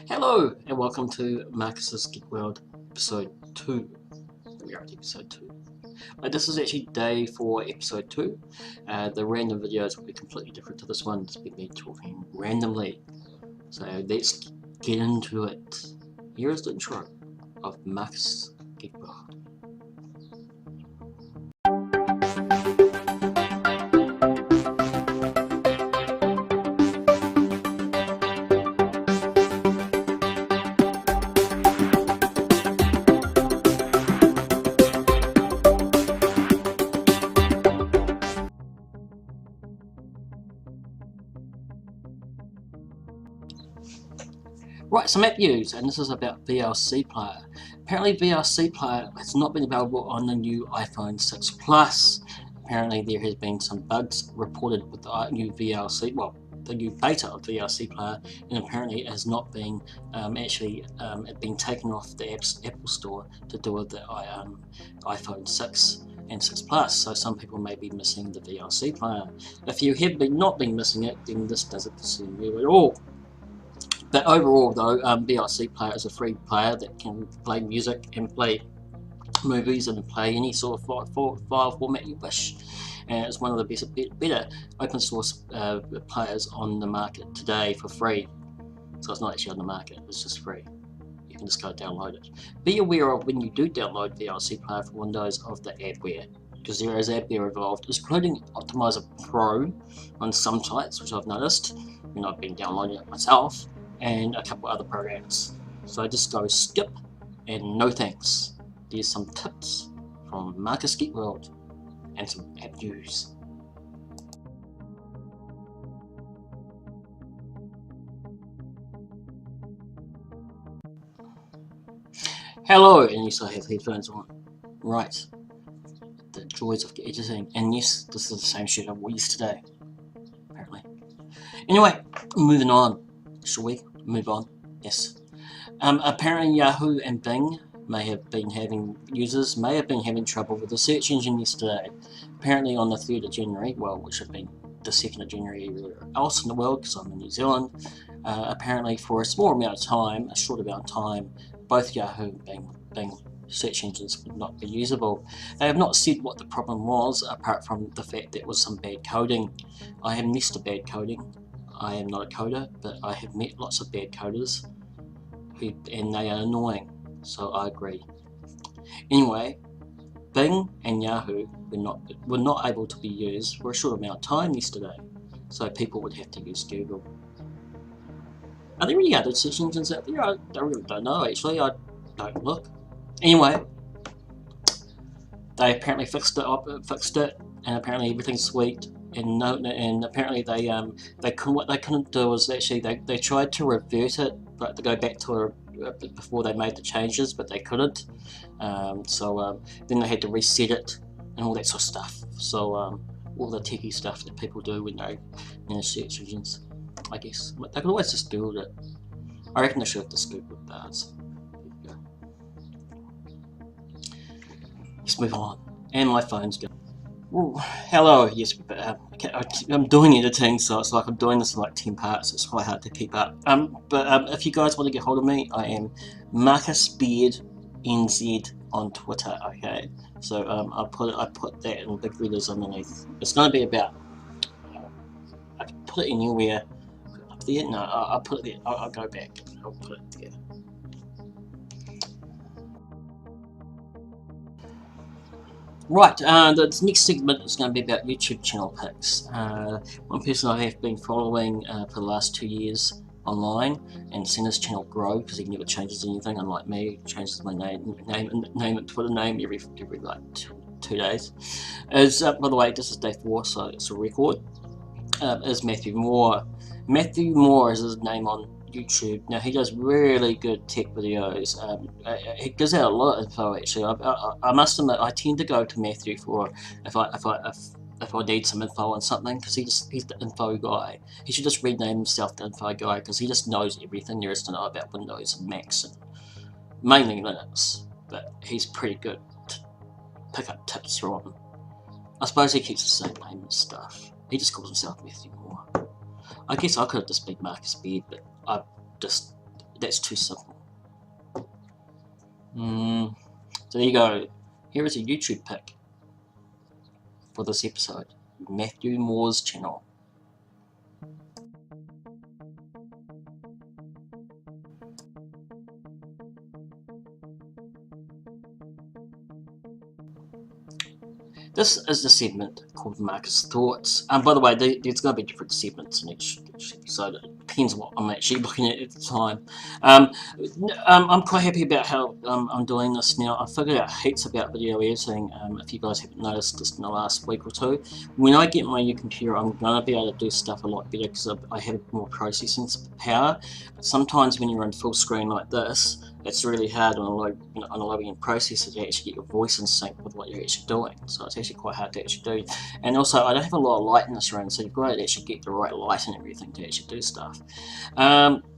Hello and welcome to Marcus's Geek World episode 2. We are at episode 2. This is actually day 4, episode 2. The random videos will be completely different to this one. It's been me talking randomly. So let's get into it. Here is the intro of Marcus Geek World. Right, some app news, and this is about VLC Player. Apparently VLC Player has not been available on the new iPhone 6 Plus. Apparently there has been some bugs reported with the new VLC, well, the new beta of VLC Player, and apparently it has not been been taken off the Apple Store to do with the iPhone 6 and 6 Plus, so some people may be missing the VLC Player. If you have not been missing it, then this doesn't concern you at all. But overall though, VLC Player is a free player that can play music and play movies and play any sort of file format you wish. And it's one of the better open source players on the market today for free. So it's not actually on the market, it's just free. You can just go download it. Be aware of when you do download VLC Player for Windows of the adware, because there is adware involved, including Optimizer Pro on some sites, which I've noticed when I've been downloading it myself, and a couple other programs. So just go skip and no thanks. There's some tips from Marcus Geek World and some app news. Hello, and yes, I have headphones on. Right, the joys of editing, and yes, this is the same shit I wore yesterday, apparently. Anyway, moving on. Shall we move on? Yes. Apparently Yahoo and Bing users may have been having trouble with the search engine yesterday. Apparently on the 3rd of January, well, which should have been the 2nd of January everywhere else in the world, because I'm in New Zealand, apparently for a short amount of time, both Yahoo and Bing search engines would not be usable. They have not said what the problem was, apart from the fact that it was some bad coding. I have missed a bad coding. I am not a coder, but I have met lots of bad coders, and they are annoying, so I agree. Anyway, Bing and Yahoo were not able to be used for a short amount of time yesterday, so people would have to use Google. Are there any other search engines out there? I really don't know, actually. I don't look. Anyway, they apparently fixed it, and apparently everything's sweet. And apparently what they couldn't do was actually they tried to revert it, but to go back to before they made the changes, but they couldn't. Then they had to reset it and all that sort of stuff. So all the techie stuff that people do when they're in search engines, I guess. But they could always just do it. I reckon they should have just Googled that. Let's move on. And my phone's going. Ooh, hello, yes, but I'm doing editing, so it's like I'm doing this in like 10 parts, it's quite hard to keep up. But if you guys want to get hold of me, I am Marcus Beard NZ on Twitter, okay? So I put that in big letters underneath. It's going to be about, I can put it anywhere, up there, no, I'll put it there, I'll go back, I'll put it there. Right, the next segment is going to be about YouTube channel picks. One person I have been following for the last 2 years online and seen his channel grow, because he never changes anything, unlike me, changes my name and Twitter name every like 2 days. Is by the way, this is day 4, so it's a record. Is Matthew Moore. Matthew Moore is his name on YouTube. Now he does really good tech videos. He gives out a lot of info actually. I must admit I tend to go to Matthew for if I need some info on something, because he's the info guy. He should just rename himself the info guy, because he just knows everything there is to know about Windows and Macs, and mainly Linux. But he's pretty good to pick up tips from him. I suppose he keeps the same name and stuff. He just calls himself Matthew Moore. I guess I could have just been Marcus Beard, but I just That's too simple. So there you go. Here is a YouTube pick for this episode. Matthew Moore's channel. This is the segment called Marcus Thoughts. By the way, there's going to be different segments in each episode. It depends on what I'm actually looking at the time. I'm quite happy about how I'm doing this now. I've figured out heaps about video editing. If you guys haven't noticed this in the last week or two, when I get my new computer, I'm going to be able to do stuff a lot better because I have more processing power. But sometimes when you're in full screen like this, it's really hard on a low-end processor to actually get your voice in sync with what you're actually doing. So it's actually quite hard to actually do. And also, I don't have a lot of light in this room, so you've got to actually get the right light and everything to actually do stuff.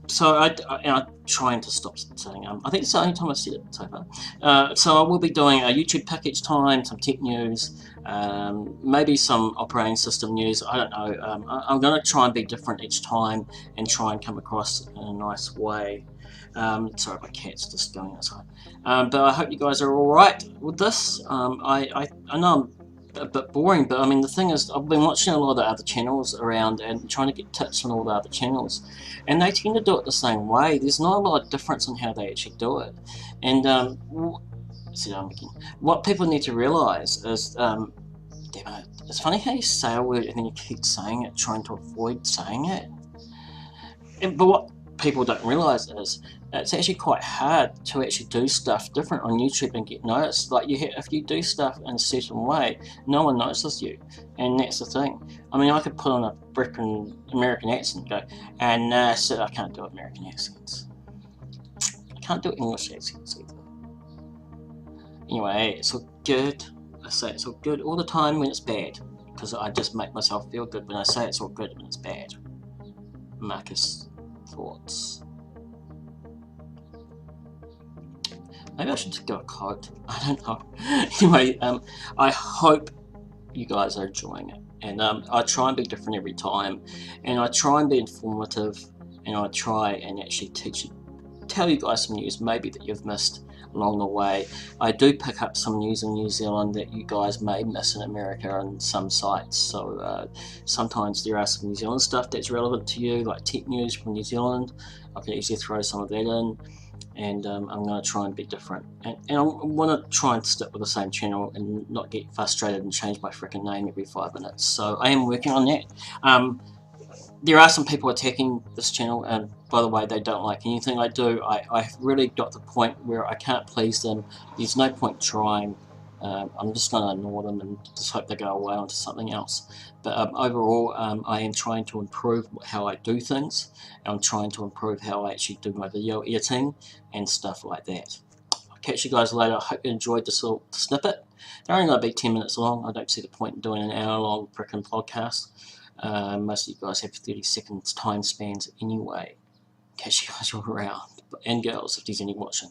So I'm trying to stop saying I think it's the only time I've said it so far. So I will be doing a YouTube pick each time, some tech news, maybe some operating system news. I don't know. I'm going to try and be different each time and try and come across in a nice way. Sorry, my cat's just going outside. But I hope you guys are alright with this. I know I'm a bit boring, but I mean, the thing is, I've been watching a lot of the other channels around and trying to get tips on all the other channels, and they tend to do it the same way. There's not a lot of difference in how they actually do it. And what people need to realise is, damn it, it's funny how you say a word and then you keep saying it, trying to avoid saying it. But what people don't realise is it's actually quite hard to actually do stuff different on YouTube and get noticed. Like if you do stuff in a certain way, no one notices you, and that's the thing. I mean, I could put on a frickin' American accent and go, and so I can't do American accents. I can't do English accents either. Anyway, it's all good. I say it's all good all the time when it's bad, because I just make myself feel good when I say it's all good when it's bad. Marcus Thoughts. Maybe I should just go a quote. I don't know. Anyway, I hope you guys are enjoying it. And I try and be different every time. And I try and be informative. And I try and actually tell you guys some news maybe that you've missed along the way. I do pick up some news in New Zealand that you guys may miss in America on some sites. So sometimes there are some New Zealand stuff that's relevant to you, like tech news from New Zealand. I can easily throw some of that in. And I'm going to try and be different. And I want to try and stick with the same channel and not get frustrated and change my freaking name every 5 minutes. So I am working on that. There are some people attacking this channel, and by the way, they don't like anything I do. I've really got to the point where I can't please them. There's no point trying. I'm just going to ignore them and just hope they go away onto something else. But overall, I am trying to improve how I do things. I'm trying to improve how I actually do my video editing and stuff like that. I'll catch you guys later. I hope you enjoyed this little snippet. They're only going to be 10 minutes long. I don't see the point in doing an hour-long frickin' podcast. Most of you guys have 30 seconds time spans anyway. Catch you guys all around. And girls, if there's any watching.